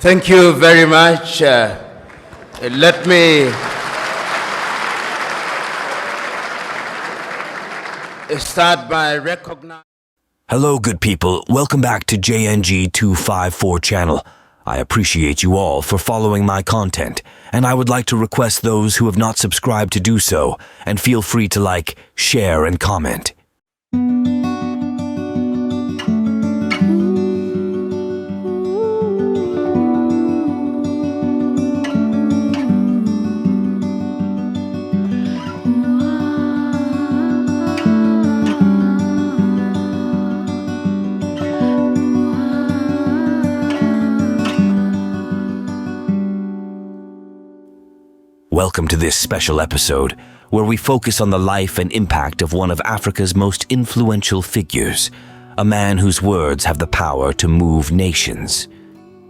Thank you very much. Let me start by recognizing... Hello, good people. Welcome back to JNG 254 channel. I appreciate you all for following my content, and I would like to request those who have not subscribed to do so, and feel free to like, share, and comment. Welcome to this special episode, where we focus on the life and impact of one of Africa's most influential figures, a man whose words have the power to move nations.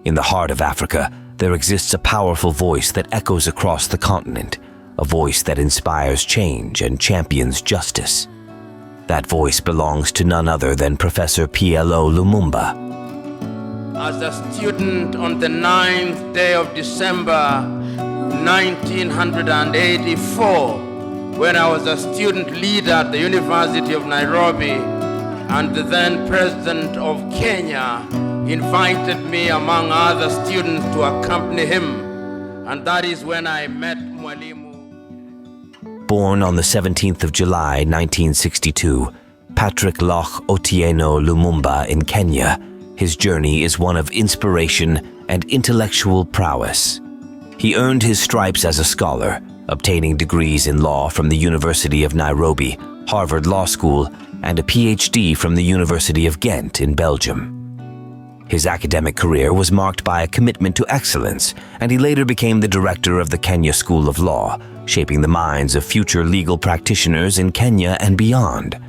In the heart of Africa, there exists a powerful voice that echoes across the continent, a voice that inspires change and champions justice. That voice belongs to none other than Professor PLO Lumumba. As a student on the 9th day of December 1984, when I was a student leader at the University of Nairobi, and the then president of Kenya invited me among other students to accompany him, and that is when I met Mwalimu. Born on the 17th of July 1962, Patrick Loch Otieno Lumumba in Kenya, his journey is one of inspiration and intellectual prowess. He earned his stripes as a scholar, obtaining degrees in law from the University of Nairobi, Harvard Law School, and a PhD from the University of Ghent in Belgium. His academic career was marked by a commitment to excellence, and he later became the director of the Kenya School of Law, shaping the minds of future legal practitioners in Kenya and beyond.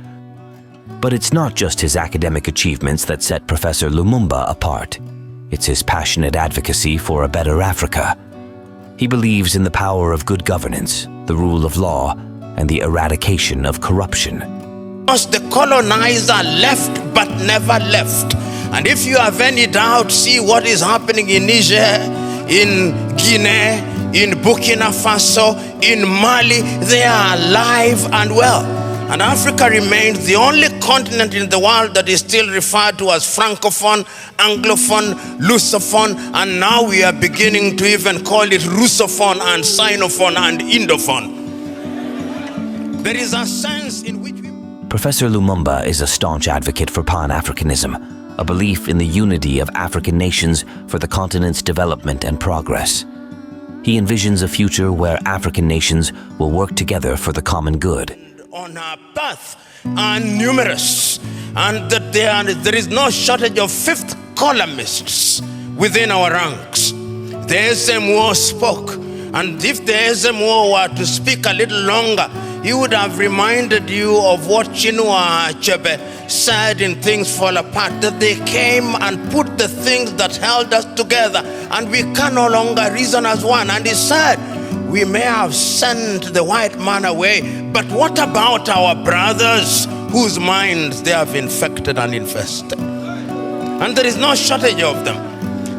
But it's not just his academic achievements that set Professor Lumumba apart. It's his passionate advocacy for a better Africa. He believes in the power of good governance, the rule of law, and the eradication of corruption. Because the colonizer left but never left. And if you have any doubt, see what is happening in Niger, in Guinea, in Burkina Faso, in Mali. They are alive and well. And Africa remains the only continent in the world that is still referred to as Francophone, Anglophone, Lusophone, and now we are beginning to even call it Russophone and Sinophone and Indophone. There is a sense in which Professor Lumumba is a staunch advocate for Pan-Africanism, a belief in the unity of African nations for the continent's development and progress. He envisions a future where African nations will work together for the common good. On our path are numerous, and that there is no shortage of fifth columnists within our ranks. The SMO spoke, and if the SMO were to speak a little longer, he would have reminded you of what Chinua Achebe said in Things Fall Apart, that they came and put the things that held us together, and we can no longer reason as one. And he said, we may have sent the white man away, but what about our brothers whose minds they have infected and infested? And there is no shortage of them.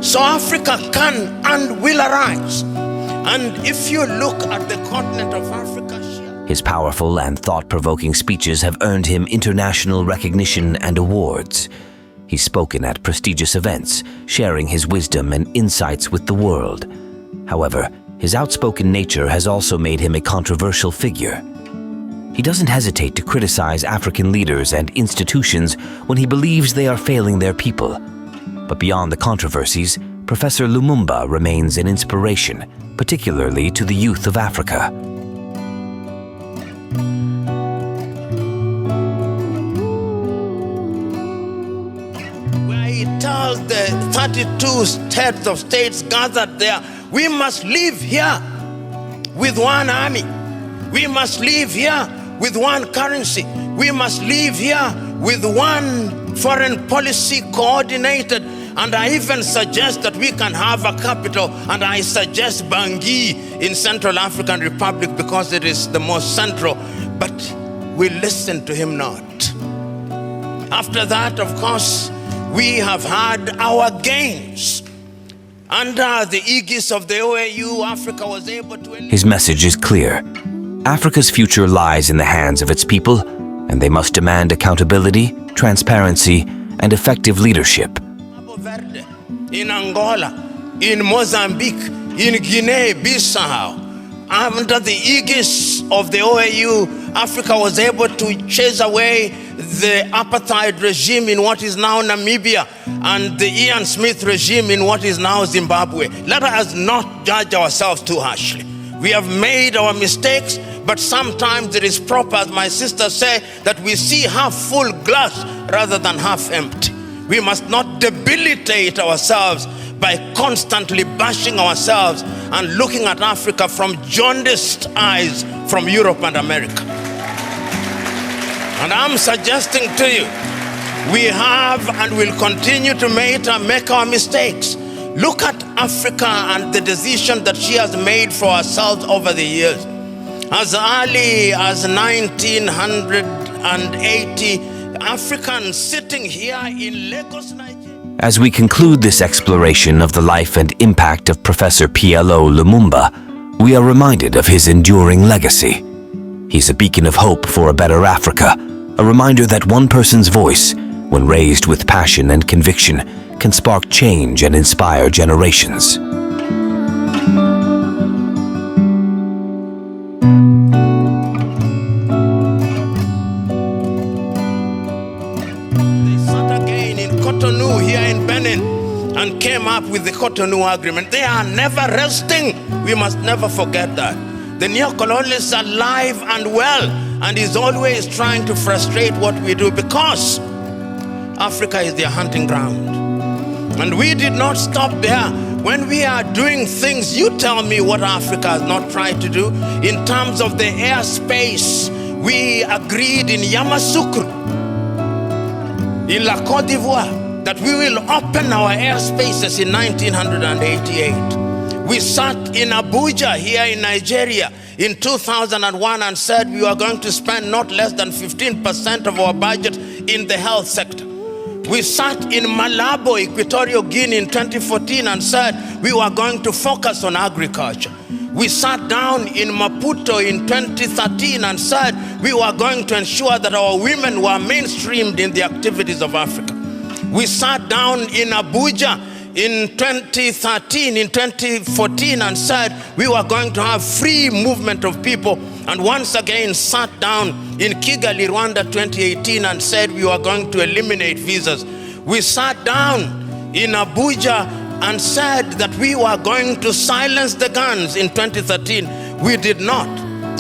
So Africa can and will arise. And if you look at the continent of Africa, his powerful and thought-provoking speeches have earned him international recognition and awards. He's spoken at prestigious events, sharing his wisdom and insights with the world. However, his outspoken nature has also made him a controversial figure. He doesn't hesitate to criticize African leaders and institutions when he believes they are failing their people. But beyond the controversies, Professor Lumumba remains an inspiration, particularly to the youth of Africa. Where he tells the 32 heads of states gathered there, we must live here with one army. We must live here with one currency. We must live here with one foreign policy coordinated. And I even suggest that we can have a capital, and I suggest Bangui in Central African Republic because it is the most central. But we listen to him not. After that, of course, we have had our gains. Under the aegis of the OAU, Africa was able to... His message is clear. Africa's future lies in the hands of its people, and they must demand accountability, transparency, and effective leadership. In Angola, in Mozambique, in Guinea-Bissau, under the aegis of the OAU, Africa was able to chase away the apartheid regime in what is now Namibia and the Ian Smith regime in what is now Zimbabwe. Let us not judge ourselves too harshly. We have made our mistakes, but sometimes it is proper, as my sister said, that we see half full glass rather than half empty. We must not debilitate ourselves by constantly bashing ourselves and looking at Africa from jaundiced eyes from Europe and America. And I'm suggesting to you, we have and will continue to make our mistakes. Look at Africa and the decision that she has made for herself over the years. As early as 1980, Africans sitting here in Lagos, Nigeria. As we conclude this exploration of the life and impact of Professor PLO Lumumba, we are reminded of his enduring legacy. He's a beacon of hope for a better Africa, a reminder that one person's voice, when raised with passion and conviction, can spark change and inspire generations. And came up with the Cotonou Agreement. They are never resting. We must never forget that. The neo-colonialists are alive and well, and is always trying to frustrate what we do, because Africa is their hunting ground. And we did not stop there. When we are doing things, you tell me what Africa has not tried to do. In terms of the airspace, we agreed in Yamoussoukro, in La Côte d'Ivoire, that we will open our airspaces in 1988. We sat in Abuja here in Nigeria in 2001 and said we were going to spend not less than 15% of our budget in the health sector. We sat in Malabo, Equatorial Guinea in 2014 and said we were going to focus on agriculture. We sat down in Maputo in 2013 and said we were going to ensure that our women were mainstreamed in the activities of Africa. We sat down in Abuja in 2014 and said we were going to have free movement of people, and once again sat down in Kigali, Rwanda 2018 and said we were going to eliminate visas. We sat down in Abuja and said that we were going to silence the guns in 2013. We did not.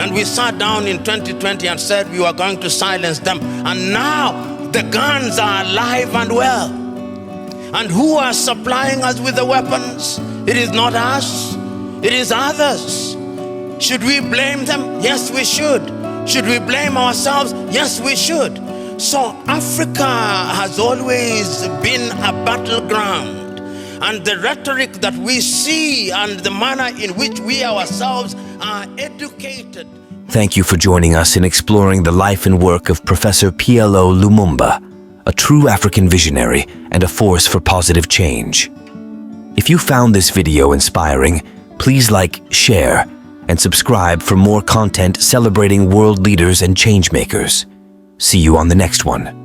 And we sat down in 2020 and said we were going to silence them. And now the guns are alive and well. And who are supplying us with the weapons? It is not us, it is others. Should we blame them? Yes, we should. Should we blame ourselves? Yes, we should. So Africa has always been a battleground. And the rhetoric that we see and the manner in which we ourselves are educated. Thank you for joining us in exploring the life and work of Professor PLO Lumumba, a true African visionary and a force for positive change. If you found this video inspiring, please like, share, and subscribe for more content celebrating world leaders and changemakers. See you on the next one.